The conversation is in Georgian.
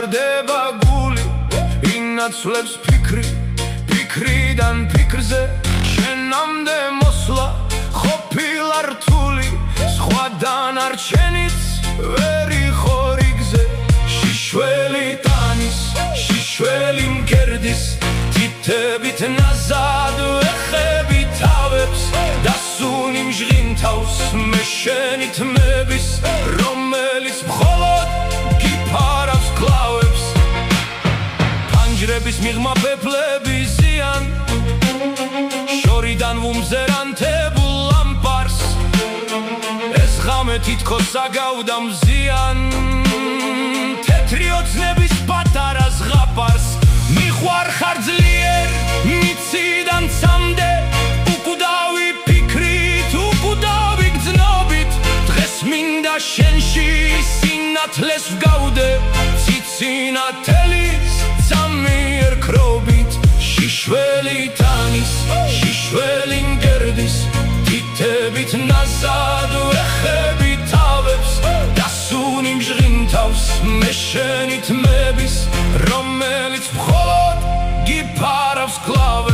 ვითარდება გული ინაცვლებს ფიქრიდან ფიქრზე შენამდე მოსვლა ყოფილა რთული სხვა დანარჩენიც ვერ იყო რიგზე შიშველი ტანის შიშველი მკერდის თითებით ნაზად ვეხები თავებს დასუნი მჟღინთავს მე შენი თმების რომელიც მხოლოდ გიფარავს კლავებს ფანჯრების მიღმა ფეფლები ზიან შორიდან ვუმზერანთებულ ლამპარს ეს ღამე თითქოს აგავდა მზიან თეთრი ოცნების პატარა ზღაპარს მიყვარხარ ძლიერ მიციდან ცამდე უკვდავი ფიქრით უკვდავი გრძნობით დღეს მინდა შენში სინათლეს ვგავდე ციცინათელის წამიერქრობით შიშველი ტანის შიშველი მკერდის თითებით ნაზად ვეხები თავებს დასუნი მჟღინთავს მე შენი თმების რომელიც მხოლოდ გიფარავს კლავებს